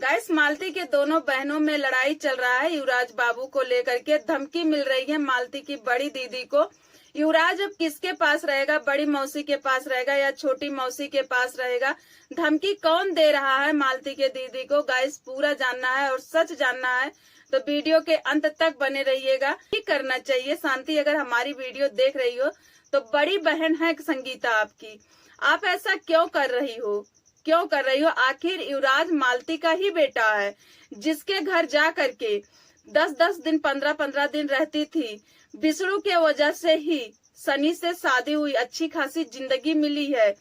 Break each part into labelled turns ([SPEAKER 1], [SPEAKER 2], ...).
[SPEAKER 1] Guys, मालती के दोनों बहनों में लड़ाई चल रहा है युवराज बाबू को लेकर के। धमकी मिल रही है मालती की बड़ी दीदी को। युवराज अब किसके पास रहेगा? बड़ी मौसी के पास रहेगा या छोटी मौसी के पास रहेगा? धमकी कौन दे रहा है मालती के दीदी को? गाइस, पूरा जानना है और सच जानना है तो वीडियो के अंत तक बने रहिएगा। क्या करना चाहिए? शांति, अगर हमारी वीडियो देख रही हो तो बड़ी बहन है संगीता आपकी, आप ऐसा क्यों कर रही हो? क्यों कर रही हो? आखिर युवराज मालती का ही बेटा है, जिसके घर जा करके 10-10 दिन 15-15 दिन रहती थी। बिसड़ू के वजह से ही सनी से शादी हुई, अच्छी खासी जिंदगी मिली है।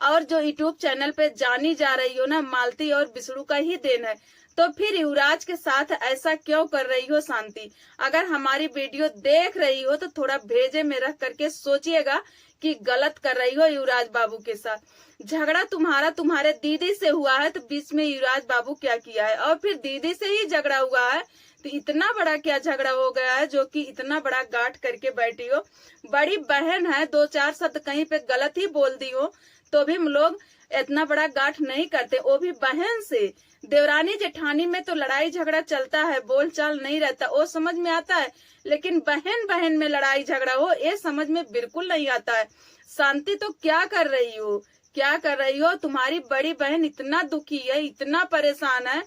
[SPEAKER 1] और जो यूट्यूब चैनल पे जानी जा रही हो ना, मालती और बिसड़ू का ही देन है। तो फिर युवराज के साथ ऐसा क्यों कर रही हो शांति? अगर हमारी वीडियो देख रही हो तो थोड़ा भेजे में रख करके सोचिएगा कि गलत कर रही हो युवराज बाबू के साथ। झगड़ा तुम्हारे दीदी से हुआ है तो बीच में युवराज बाबू क्या किया है? और फिर दीदी से ही झगड़ा हुआ है तो इतना बड़ा क्या झगड़ा हो गया है जो कि इतना बड़ा गांठ करके बैठी हो? बड़ी बहन है, 2-4 शब्द कहीं पे गलत ही बोल दी हो तो भी हम लोग इतना बड़ा गांठ नहीं करते, वो भी बहन से। देवरानी जेठानी में तो लड़ाई झगड़ा चलता है, बोल चाल नहीं रहता, वो समझ में आता है। लेकिन बहन बहन में लड़ाई झगड़ा हो, ये समझ में बिल्कुल नहीं आता है। शांति, तो क्या कर रही हो? क्या कर रही हो? तुम्हारी बड़ी बहन इतना दुखी है, इतना परेशान है।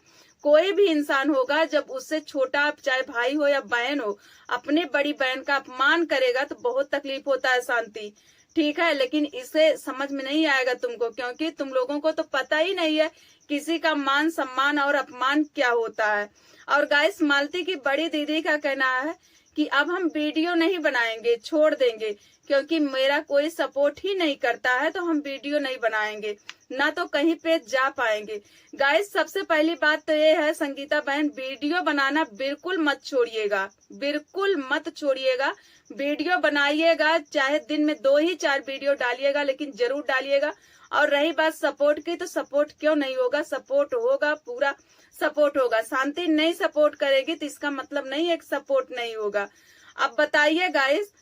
[SPEAKER 1] कोई भी इंसान होगा जब उससे छोटा, चाहे भाई हो या बहन हो, अपने बड़ी बहन का अपमान करेगा तो बहुत तकलीफ होता है शांति, ठीक है। लेकिन इसे समझ में नहीं आएगा तुमको, क्योंकि तुम लोगों को तो पता ही नहीं है किसी का मान सम्मान और अपमान क्या होता है। और गाइस, मालती की बड़ी दीदी का कहना है कि अब हम वीडियो नहीं बनाएंगे, छोड़ देंगे, क्योंकि मेरा कोई सपोर्ट ही नहीं करता है तो हम वीडियो नहीं बनाएंगे, ना तो कहीं पे जा पाएंगे। गाइस, सबसे पहली बात तो ये है संगीता बहन, वीडियो बनाना बिल्कुल मत छोड़िएगा, बिल्कुल मत छोड़िएगा। वीडियो बनाइएगा, चाहे दिन में 2 ही 4 वीडियो डालिएगा, लेकिन जरूर डालिएगा। और रही बात सपोर्ट की, तो सपोर्ट क्यों नहीं होगा? सपोर्ट होगा, पूरा सपोर्ट होगा। शांति नहीं सपोर्ट करेगी तो इसका मतलब नहीं है कि सपोर्ट नहीं होगा। अब बताइए गाइस,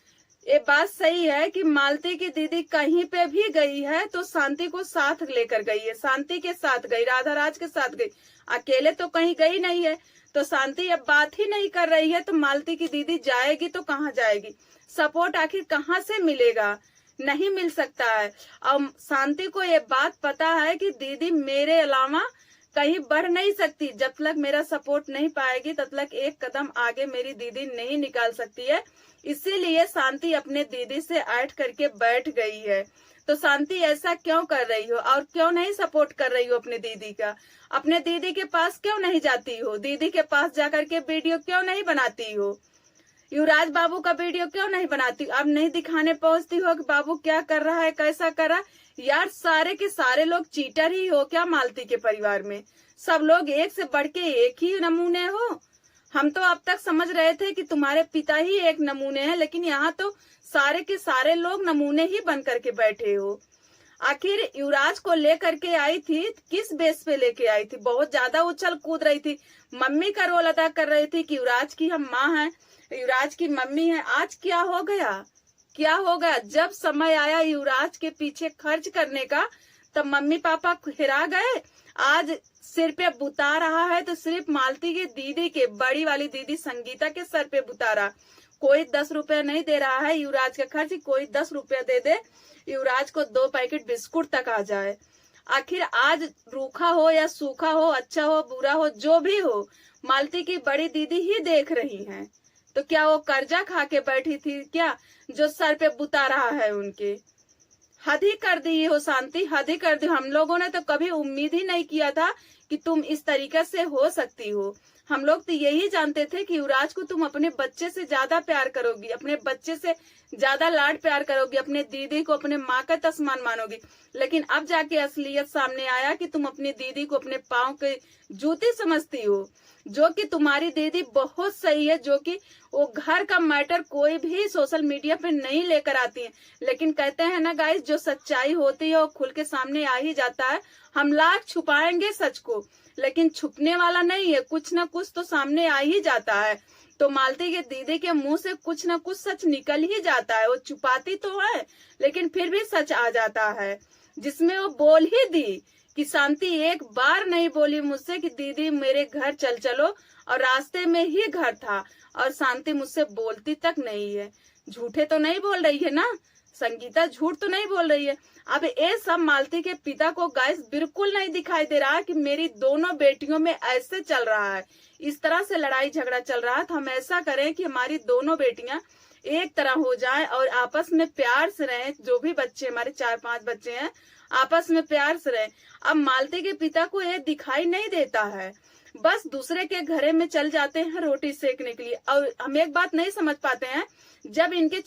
[SPEAKER 1] ये बात सही है कि मालती की दीदी कहीं पे भी गई है तो शांति को साथ लेकर गई है, शांति के साथ गई, राधा राज के साथ गई, अकेले तो कहीं गई नहीं है। तो शांति अब बात ही नहीं कर रही है तो मालती की दीदी जाएगी तो कहाँ जाएगी? सपोर्ट आखिर कहाँ से मिलेगा? नहीं मिल सकता है। और शांति को ये बात पता है कि दीदी मेरे अलावा कहीं बढ़ नहीं सकती, जब तक मेरा सपोर्ट नहीं पाएगी तब तक एक कदम आगे मेरी दीदी नहीं निकाल सकती है। इसीलिए शांति अपने दीदी से ऐड करके बैठ गई है। तो शांति ऐसा क्यों कर रही हो और क्यों नहीं सपोर्ट कर रही हो अपने दीदी का? अपने दीदी के पास क्यों नहीं जाती हो? दीदी के पास जाकर के वीडियो क्यों नहीं बनाती हो? युवराज बाबू का वीडियो क्यों नहीं बनाती? अब नहीं दिखाने पहुंचती हो कि बाबू क्या कर रहा है, कैसा कर रहा है? यार, सारे के सारे लोग चीटर ही हो क्या मालती के परिवार में? सब लोग एक से बढ़ के एक ही नमूने हो। हम तो अब तक समझ रहे थे कि तुम्हारे पिता ही एक नमूने हैं, लेकिन यहाँ तो सारे के सारे लोग नमूने ही बन करके बैठे हो। आखिर युवराज को लेकर के आई थी, किस बेस पे लेके आई थी? बहुत ज्यादा उछल कूद रही थी, मम्मी का रोल अदा कर रही थी कि युवराज की हम माँ हैं, युवराज की मम्मी है। आज क्या हो गया? क्या हो गया? जब समय आया युवराज के पीछे खर्च करने का तब मम्मी पापा हिरा गए। आज सिर पे बुता रहा है तो सिर्फ मालती की दीदी के, बड़ी वाली दीदी संगीता के सर पे बुता रहा। कोई 10 रुपया नहीं दे रहा है युवराज का खर्च, कोई 10 रुपया दे दे युवराज को 2 पैकेट बिस्कुट तक आ जाए। आखिर आज रूखा हो या सूखा हो, अच्छा हो बुरा हो, जो भी हो, मालती की बड़ी दीदी ही देख रही हैं। तो क्या वो कर्जा खा के बैठी थी क्या जो सर पे बुता रहा है उनके? हद ही कर दी हो शांति, हद ही कर दी। हम लोगों ने तो कभी उम्मीद ही नहीं किया था कि तुम इस तरीके से हो सकती हो। हम लोग तो यही जानते थे कि युवराज को तुम अपने बच्चे से ज्यादा प्यार करोगी, अपने बच्चे से ज्यादा लाड प्यार करोगी, अपने दीदी को अपने माँ का तस्मान मानोगी। लेकिन अब जाके असलियत सामने आया कि तुम अपनी दीदी को अपने पाँव के जूते समझती हो। जो कि तुम्हारी दीदी बहुत सही है, जो कि वो घर का मैटर कोई भी सोशल मीडिया पे नहीं लेकर आती है। लेकिन कहते हैं ना गाइस, जो सच्चाई होती है वो खुल के सामने आ ही जाता है। हम लाख छुपाएंगे सच को, लेकिन छुपने वाला नहीं है, कुछ ना कुछ तो सामने आ ही जाता है। तो मालती के दीदी के मुंह से कुछ ना कुछ सच निकल ही जाता है। वो छुपाती तो है लेकिन फिर भी सच आ जाता है, जिसमें वो बोल ही दी कि शांति एक बार नहीं बोली मुझसे कि दीदी मेरे घर चल चलो, और रास्ते में ही घर था, और शांति मुझसे बोलती तक नहीं है। झूठे तो नहीं बोल रही है ना संगीता, झूठ तो नहीं बोल रही है। अब ये सब मालती के पिता को गाइस बिल्कुल नहीं दिखाई दे रहा है कि मेरी दोनों बेटियों में ऐसे चल रहा है, इस तरह से लड़ाई झगड़ा चल रहा है। तो हम ऐसा करें कि हमारी दोनों बेटियां एक तरह हो जाए और आपस में प्यार से रहें। जो भी बच्चे हमारे 4-5 बच्चे हैं आपस में प्यार से रहें। अब मालती के पिता को ये दिखाई नहीं देता है, बस दूसरे के घरे में चल जाते हैं रोटी सेकने के लिए। और हम एक बात नहीं समझ पाते हैं, जब इनके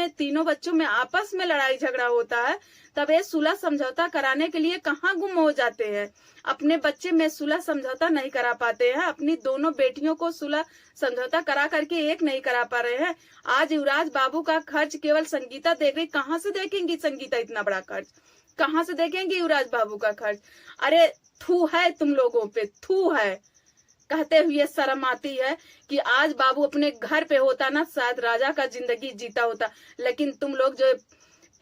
[SPEAKER 1] तीनों बच्चों में आपस में लड़ाई झगड़ा होता है तब ये सुलह समझौता कराने के लिए कहाँ गुम हो जाते हैं। अपने बच्चे में सुलह समझौता नहीं करा पाते हैं, अपनी दोनों बेटियों को सुलह समझौता करा करके एक नहीं करा पा रहे हैं। आज युवराज बाबू का खर्च केवल संगीता देख रही, कहाँ से देखेंगी संगीता इतना बड़ा खर्च, कहाँ से देखेंगे युवराज बाबू का खर्च। अरे थू है तुम लोगों पे, थू है। कहते हुए शर्म आती है कि आज बाबू अपने घर पे होता ना शायद राजा का जिंदगी जीता होता, लेकिन तुम लोग जो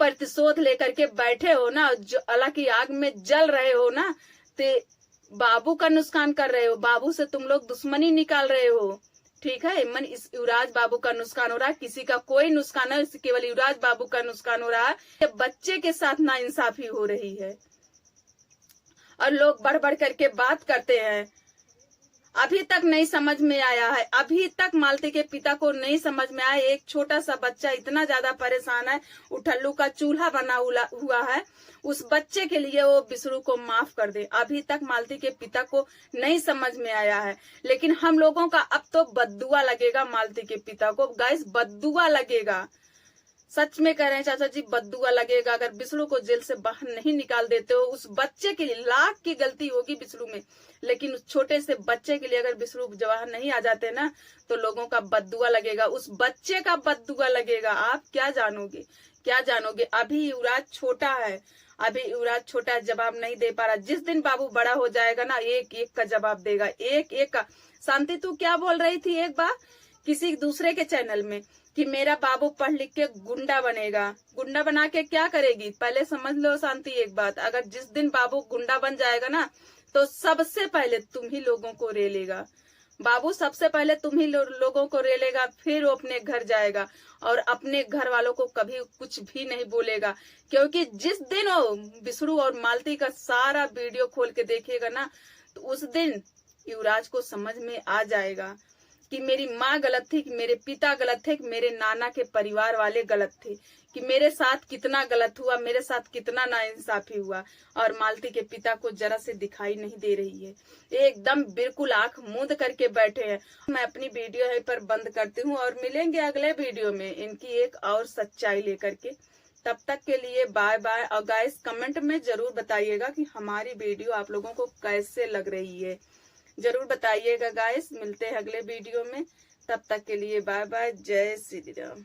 [SPEAKER 1] प्रतिशोध लेकर के बैठे हो ना, जो अल्लाह की आग में जल रहे हो ना, ते बाबू का नुकसान कर रहे हो, बाबू से तुम लोग दुश्मनी निकाल रहे हो। ठीक है, मन इस युवराज बाबू का नुकसान हो रहा है, किसी का कोई नुकसान है, केवल युवराज बाबू का नुकसान हो रहा है। बच्चे के साथ नाइंसाफी हो रही है और लोग बढ़ बढ़ करके बात करते हैं। अभी तक नहीं समझ में आया है, अभी तक मालती के पिता को नहीं समझ में आया। एक छोटा सा बच्चा इतना ज्यादा परेशान है, उठल्लू का चूल्हा बना हुआ है, उस बच्चे के लिए वो बिसरू को माफ कर दे। अभी तक मालती के पिता को नहीं समझ में आया है, लेकिन हम लोगों का अब तो बद्दुआ लगेगा मालती के पिता को। गाइस बद्दुआ लगेगा, सच में कह रहे हैं चाचा जी, बद्दुआ लगेगा अगर बिसरू को जेल से बाहर नहीं निकाल देते हो। उस बच्चे के लिए लाख की गलती होगी बिसरू में, लेकिन उस छोटे से बच्चे के लिए अगर बिसरू बाहर नहीं आ जाते ना तो लोगों का बद्दुआ लगेगा, उस बच्चे का बद्दुआ लगेगा। आप क्या जानोगे, क्या जानोगे। अभी युवराज छोटा है, अभी युवराज छोटा है, जवाब नहीं दे पा रहा। जिस दिन बाबू बड़ा हो जाएगा ना एक एक का जवाब देगा, एक एक का। शांति तू क्या बोल रही थी एक बार किसी दूसरे के चैनल में कि मेरा बाबू पढ़ लिख के गुंडा बनेगा। गुंडा बना के क्या करेगी, पहले समझ लो शांति एक बात, अगर जिस दिन बाबू गुंडा बन जाएगा ना तो सबसे पहले तुम ही लोगों को रेलेगा। बाबू सबसे पहले तुम ही लोगों को रेलेगा, फिर वो अपने घर जाएगा और अपने घर वालों को कभी कुछ भी नहीं बोलेगा। क्योंकि जिस दिन वो बिसरू और मालती का सारा वीडियो खोल के देखेगा ना तो उस दिन युवराज को समझ में आ जाएगा कि मेरी माँ गलत थी, कि मेरे पिता गलत थे, कि मेरे नाना के परिवार वाले गलत थे, कि मेरे साथ कितना गलत हुआ, मेरे साथ कितना नाइंसाफी हुआ। और मालती के पिता को जरा से दिखाई नहीं दे रही है, एकदम बिल्कुल आंख मूंद करके बैठे हैं। मैं अपनी वीडियो यहीं पर बंद करती हूँ और मिलेंगे अगले वीडियो में इनकी एक और सच्चाई लेकर के। तब तक के लिए बाय बाय। और गाइस कमेंट में जरूर बताइएगा कि हमारी वीडियो आप लोगों को कैसे लग रही है, जरूर बताइएगा गाइस। मिलते हैं अगले वीडियो में, तब तक के लिए बाय बाय, जय श्री राम।